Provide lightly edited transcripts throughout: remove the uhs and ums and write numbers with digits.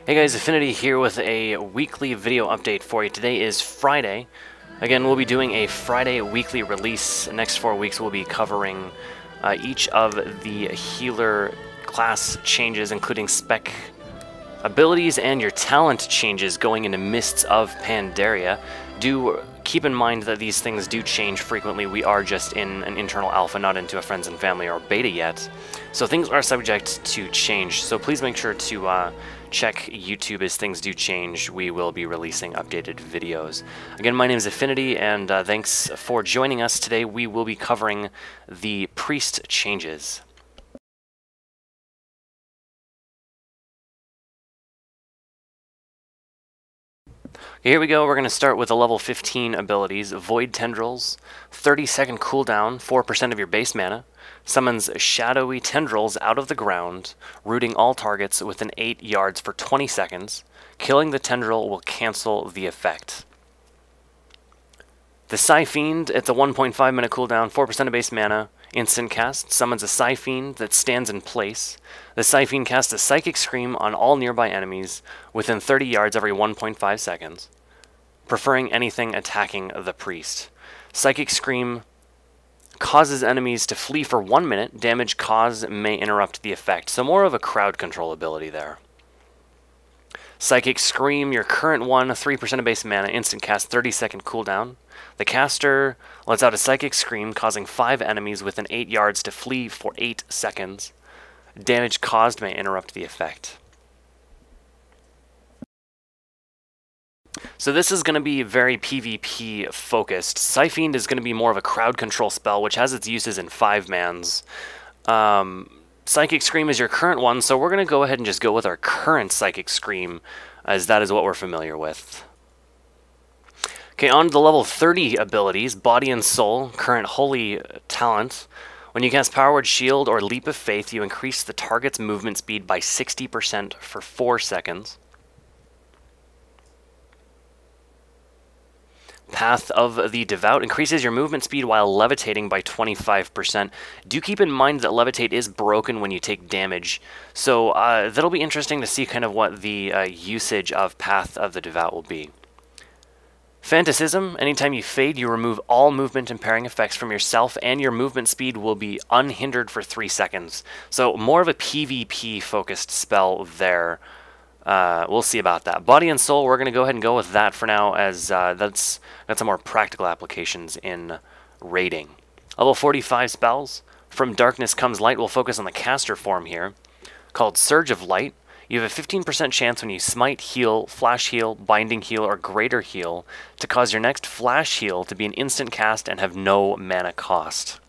Hey guys, Affinity here with a weekly video update for you. Today is Friday. Again, we'll be doing a Friday weekly release. The next 4 weeks we'll be covering each of the healer class changes, including spec abilities and your talent changes going into Mists of Pandaria. Do keep in mind that these things do change frequently. We are just in an internal alpha, not into a friends and family or beta yet. So things are subject to change. So please make sure to check YouTube as things do change. We will be releasing updated videos. Again, my name is Affinity, and thanks for joining us today. We will be covering the priest changes. Okay, here we go. We're going to start with the level 15 abilities. Void Tendrils, 30-second cooldown, 4% of your base mana. Summons shadowy tendrils out of the ground, rooting all targets within 8 yards for 20 seconds. Killing the tendril will cancel the effect. The Psyfiend, it's a 1.5 minute cooldown, 4% of base mana, instant cast, summons a Psyfiend that stands in place. The Psyfiend casts a Psychic Scream on all nearby enemies within 30 yards every 1.5 seconds, preferring anything attacking the priest. Psychic Scream causes enemies to flee for 1 minute. Damage caused may interrupt the effect, so more of a crowd control ability there. Psychic Scream, your current one, 3% of base mana, instant cast, 30-second cooldown. The caster lets out a Psychic Scream, causing 5 enemies within 8 yards to flee for 8 seconds. Damage caused may interrupt the effect. So this is going to be very PvP focused. Psyfiend is going to be more of a crowd control spell, which has its uses in 5-mans. Psychic Scream is your current one, so we're going to go ahead and just go with our current Psychic Scream, as that is what we're familiar with. Okay, on to the level 30 abilities. Body and Soul, current holy talent. When you cast Power Word Shield or Leap of Faith, you increase the target's movement speed by 60% for 4 seconds. Path of the Devout increases your movement speed while levitating by 25%. Do keep in mind that levitate is broken when you take damage, so that'll be interesting to see kind of what the usage of Path of the Devout will be. Fanta Scizzum, anytime you fade, you remove all movement impairing effects from yourself, and your movement speed will be unhindered for 3 seconds. So more of a PvP focused spell there. We'll see about that. Body and Soul, we're going to go ahead and go with that for now, as that's some more practical applications in raiding. Level 45 spells. From Darkness Comes Light, we'll focus on the caster form here, called Surge of Light. You have a 15% chance when you smite, heal, flash heal, binding heal, or greater heal to cause your next flash heal to be an instant cast and have no mana cost.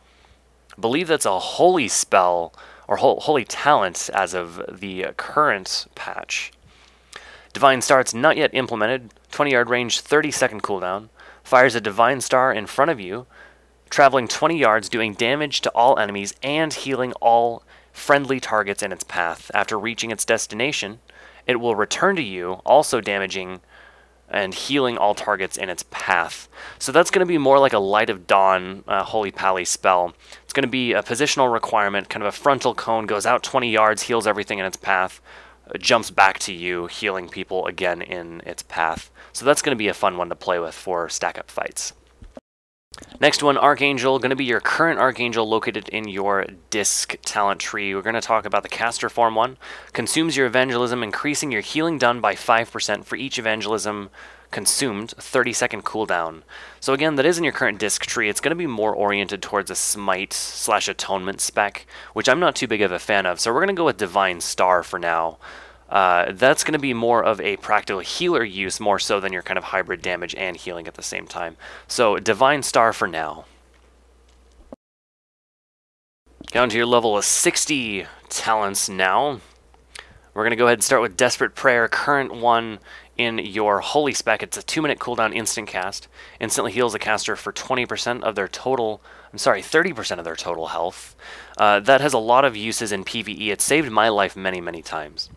I believe that's a holy spell, or holy talent as of the current patch. Divine Star, it's not yet implemented. 20-yard range, 30-second cooldown. Fires a Divine Star in front of you, traveling 20 yards, doing damage to all enemies and healing all friendly targets in its path. After reaching its destination, it will return to you, also damaging and healing all targets in its path. So that's going to be more like a Light of Dawn Holy Pally spell. It's going to be a positional requirement, kind of a frontal cone, goes out 20 yards, heals everything in its path, jumps back to you, healing people again in its path. So that's going to be a fun one to play with for stack-up fights. Next one, Archangel, going to be your current Archangel located in your disc talent tree. We're going to talk about the caster form one. Consumes your evangelism, increasing your healing done by 5% for each evangelism consumed, 30-second cooldown. So again, that is in your current disc tree. It's going to be more oriented towards a smite/atonement spec, which I'm not too big of a fan of. So we're going to go with Divine Star for now. That's going to be more of a practical healer use, more so than your kind of hybrid damage and healing at the same time. So Divine Star for now. Down to your level of 60 talents now. We're going to go ahead and start with Desperate Prayer, current one in your holy spec. It's a 2-minute cooldown instant cast. Instantly heals the caster for 20% of their total, 30% of their total health. That has a lot of uses in PvE. It saved my life many, many times.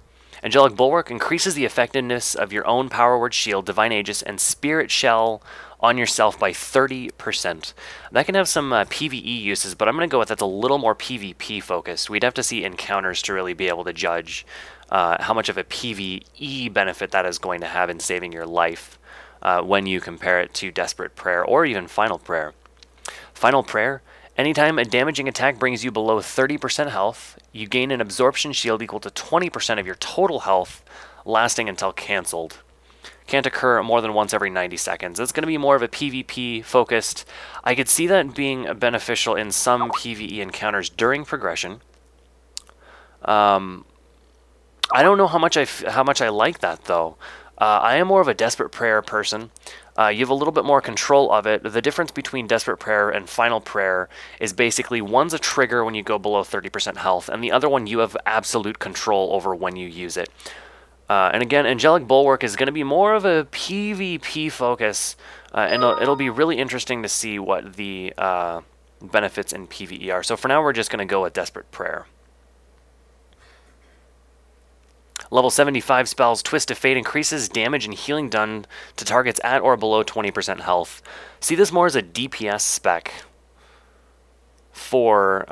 Angelic Bulwark increases the effectiveness of your own Power Word Shield, Divine Aegis, and Spirit Shell on yourself by 30%. That can have some PvE uses, but I'm going to go with that's a little more PvP focused. We'd have to see encounters to really be able to judge how much of a PvE benefit that is going to have in saving your life when you compare it to Desperate Prayer or even Final Prayer. Final Prayer, anytime a damaging attack brings you below 30% health, you gain an absorption shield equal to 20% of your total health, lasting until cancelled. Can't occur more than once every 90 seconds. It's going to be more of a PvP focused. I could see that being beneficial in some PvE encounters during progression. I don't know how much I like that though. I am more of a Desperate Prayer person. You have a little bit more control of it. The difference between Desperate Prayer and Final Prayer is basically one's a trigger when you go below 30% health, and the other one you have absolute control over when you use it. And again, Angelic Bulwark is going to be more of a PvP focus, and it'll be really interesting to see what the benefits in PvE are. So for now, we're just going to go with Desperate Prayer. Level 75 spells Twist of Fate increases damage and healing done to targets at or below 20% health. See this more as a DPS spec for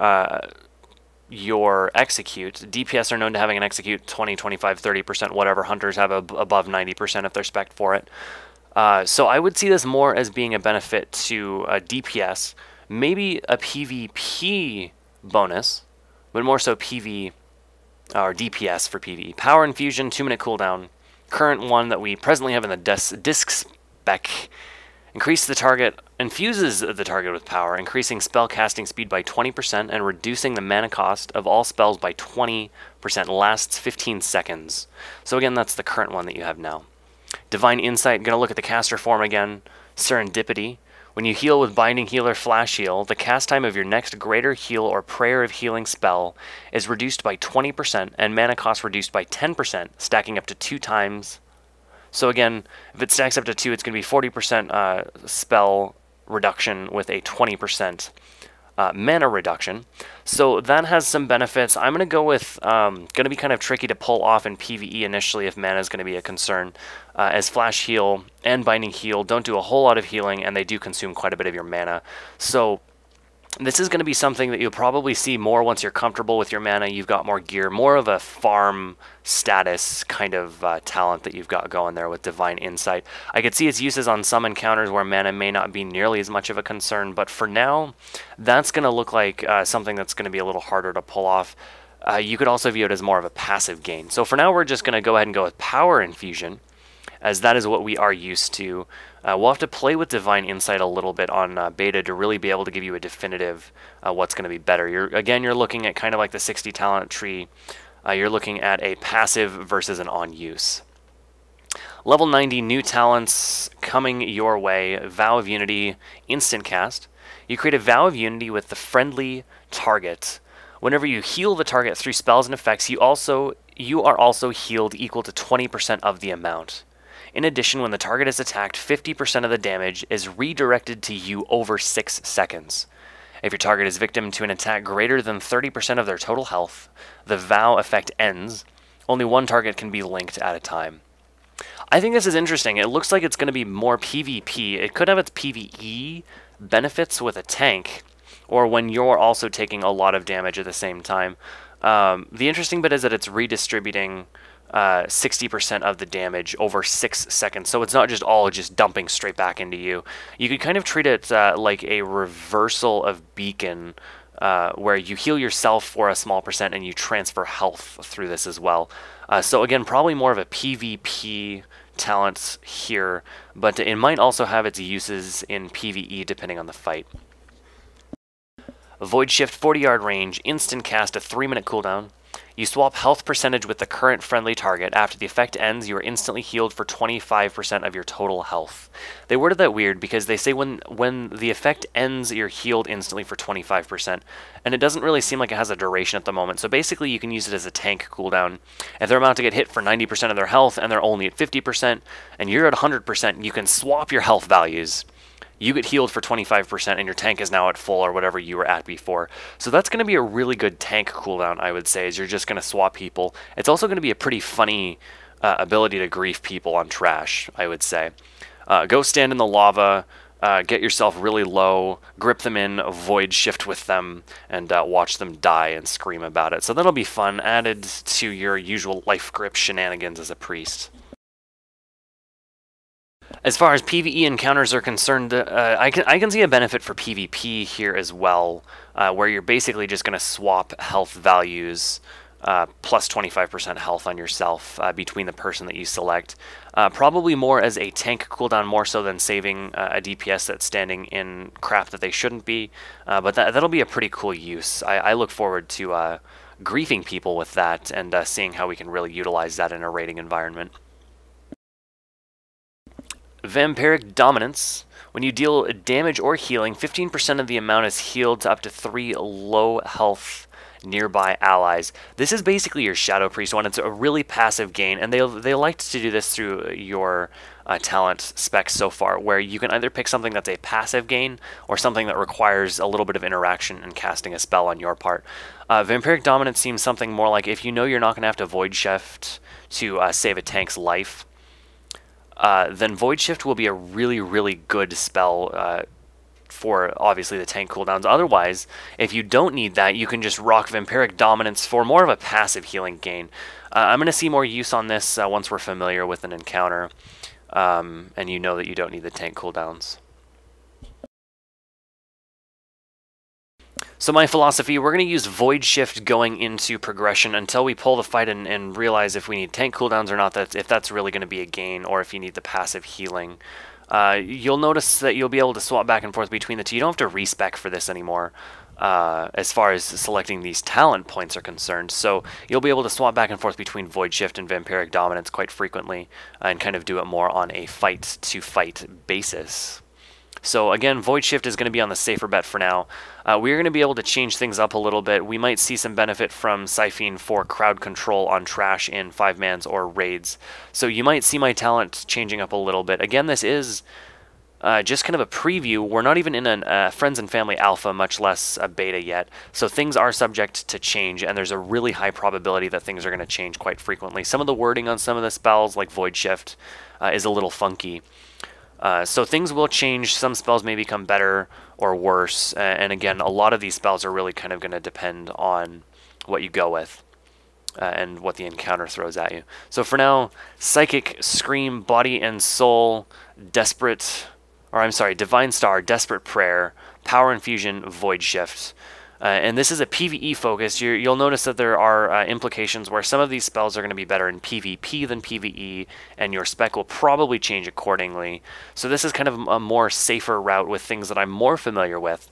your execute. DPS are known to having an execute 20, 25, 30%, whatever. Hunters have above 90% if they're spec'd for it. So I would see this more as being a benefit to DPS, maybe a PvP bonus, but more so PV or DPS for PvE. Power Infusion, 2-minute cooldown. Current one that we presently have in the disc spec. Increase the target, infuses the target with power, increasing spell casting speed by 20% and reducing the mana cost of all spells by 20%. Lasts 15 seconds. So again, that's the current one that you have now. Divine Insight, going to look at the caster form again. Serendipity. When you heal with Binding Healer Flash Heal, the cast time of your next Greater Heal or Prayer of Healing spell is reduced by 20% and mana cost reduced by 10%, stacking up to 2 times. So again, if it stacks up to 2, it's going to be 40% spell reduction with a 20% mana reduction. So that has some benefits. I'm going to go with, going to be kind of tricky to pull off in PvE initially if mana is going to be a concern, as Flash Heal and Binding Heal don't do a whole lot of healing, and they do consume quite a bit of your mana. So this is going to be something that you'll probably see more once you're comfortable with your mana, you've got more gear, more of a farm status kind of talent that you've got going there with Divine Insight. I could see its uses on some encounters where mana may not be nearly as much of a concern, but for now, that's going to look like something that's going to be a little harder to pull off. You could also view it as more of a passive gain. So for now, we're just going to go ahead and go with Power Infusion, as that is what we are used to. We'll have to play with Divine Insight a little bit on beta to really be able to give you a definitive what's going to be better. You're looking at kind of like the 60 talent tree. You're looking at a passive versus an on-use. Level 90 new talents coming your way. Vow of Unity, instant cast. You create a Vow of Unity with the friendly target. Whenever you heal the target through spells and effects, you are also healed equal to 20% of the amount. In addition, when the target is attacked, 50% of the damage is redirected to you over 6 seconds. If your target is victim to an attack greater than 30% of their total health, the Vow effect ends. Only one target can be linked at a time. I think this is interesting. It looks like it's going to be more PvP. It could have its PvE benefits with a tank, or when you're also taking a lot of damage at the same time. The interesting bit is that it's redistributing 60% of the damage over 6 seconds. So it's not just all just dumping straight back into you. You could kind of treat it like a reversal of Beacon, where you heal yourself for a small percent and you transfer health through this as well. So again, probably more of a PvP talent here, but it might also have its uses in PvE depending on the fight. Void Shift, 40-yard range, instant cast, a 3-minute cooldown. You swap health percentage with the current friendly target. After the effect ends, you are instantly healed for 25% of your total health. They worded that weird because they say when the effect ends, you're healed instantly for 25%. And it doesn't really seem like it has a duration at the moment. So basically, you can use it as a tank cooldown. If they're about to get hit for 90% of their health and they're only at 50%, and you're at 100%, you can swap your health values. You get healed for 25% and your tank is now at full or whatever you were at before. So that's going to be a really good tank cooldown, I would say, as you're just going to swap people. It's also going to be a pretty funny ability to grief people on trash, I would say. Go stand in the lava. get yourself really low, grip them in, void shift with them, and watch them die and scream about it. So that'll be fun, added to your usual life grip shenanigans as a priest. As far as PvE encounters are concerned, I can see a benefit for PvP here as well, where you're basically just going to swap health values, plus 25% health on yourself between the person that you select. Probably more as a tank cooldown, more so than saving a DPS that's standing in crap that they shouldn't be, but that'll be a pretty cool use. I look forward to griefing people with that and seeing how we can really utilize that in a raiding environment. Vampiric Dominance. When you deal damage or healing, 15% of the amount is healed to up to 3 low health nearby allies. This is basically your Shadow Priest one. It's a really passive gain, and they like to do this through your talent specs so far, where you can either pick something that's a passive gain or something that requires a little bit of interaction and casting a spell on your part. Vampiric Dominance seems something more like if you know you're not going to have to void shift to save a tank's life, then Void Shift will be a really, really good spell for, obviously, the tank cooldowns. Otherwise, if you don't need that, you can just rock Vampiric Dominance for more of a passive healing gain. I'm going to see more use on this once we're familiar with an encounter, and you know that you don't need the tank cooldowns. So my philosophy, we're going to use Void Shift going into progression until we pull the fight and realize if we need tank cooldowns or not, if that's really going to be a gain, or if you need the passive healing. You'll notice that you'll be able to swap back and forth between the two. You don't have to respec for this anymore as far as selecting these talent points are concerned. So you'll be able to swap back and forth between Void Shift and Vampiric Dominance quite frequently and kind of do it more on a fight-to-fight basis. So again, Void Shift is going to be on the safer bet for now. We're going to be able to change things up a little bit. We might see some benefit from Psyfiend for crowd control on trash in 5-mans or raids. So you might see my talent changing up a little bit. Again, this is just kind of a preview. We're not even in a Friends and Family Alpha, much less a Beta yet. So things are subject to change, and there's a really high probability that things are going to change quite frequently. Some of the wording on some of the spells, like Void Shift, is a little funky. So things will change. Some spells may become better or worse, and again, a lot of these spells are really kind of going to depend on what you go with and what the encounter throws at you. So for now, Psychic, Scream, Body and Soul, Divine Star, Desperate Prayer, Power Infusion, Void Shift. And this is a PvE focus. You'll notice that there are implications where some of these spells are going to be better in PvP than PvE, and your spec will probably change accordingly. So this is kind of a more safer route with things that I'm more familiar with.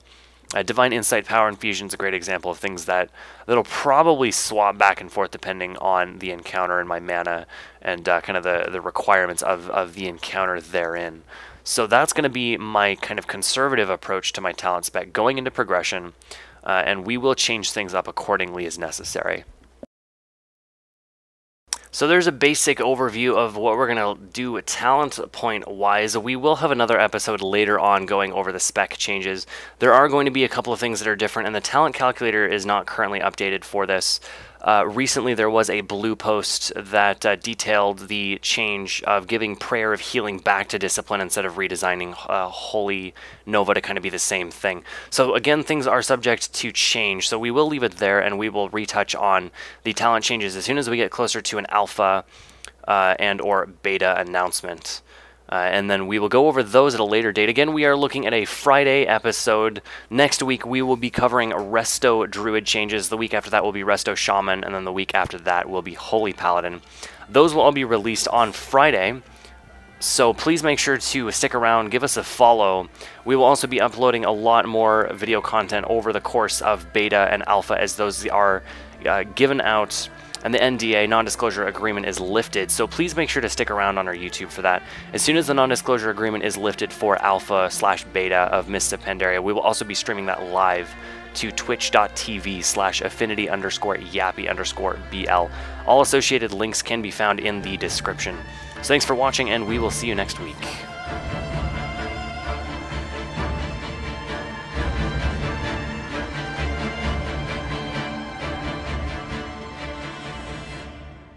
Divine Insight, Power Infusion is a great example of things that'll probably swap back and forth depending on the encounter and my mana and kind of the requirements of the encounter therein. So that's going to be my kind of conservative approach to my talent spec going into progression. And we will change things up accordingly as necessary. So there's a basic overview of what we're going to do talent point wise. We will have another episode later on going over the spec changes. There are going to be a couple of things that are different, and the talent calculator is not currently updated for this. Recently there was a blue post that detailed the change of giving Prayer of Healing back to Discipline instead of redesigning Holy Nova to kind of be the same thing. So again, things are subject to change, so we will leave it there and we will retouch on the talent changes as soon as we get closer to an alpha and or beta announcement. And then we will go over those at a later date. Again, we are looking at a Friday episode. Next week, we will be covering Resto Druid changes. The week after that will be Resto Shaman, and then the week after that will be Holy Paladin. Those will all be released on Friday, so please make sure to stick around, give us a follow. We will also be uploading a lot more video content over the course of Beta and Alpha as those are given out and the NDA, non-disclosure agreement, is lifted, so please make sure to stick around on our YouTube for that. As soon as the non-disclosure agreement is lifted for Alpha/Beta of Mists of Pandaria, we will also be streaming that live to twitch.tv/affinity_yappy_BL. All associated links can be found in the description. So thanks for watching, and we will see you next week.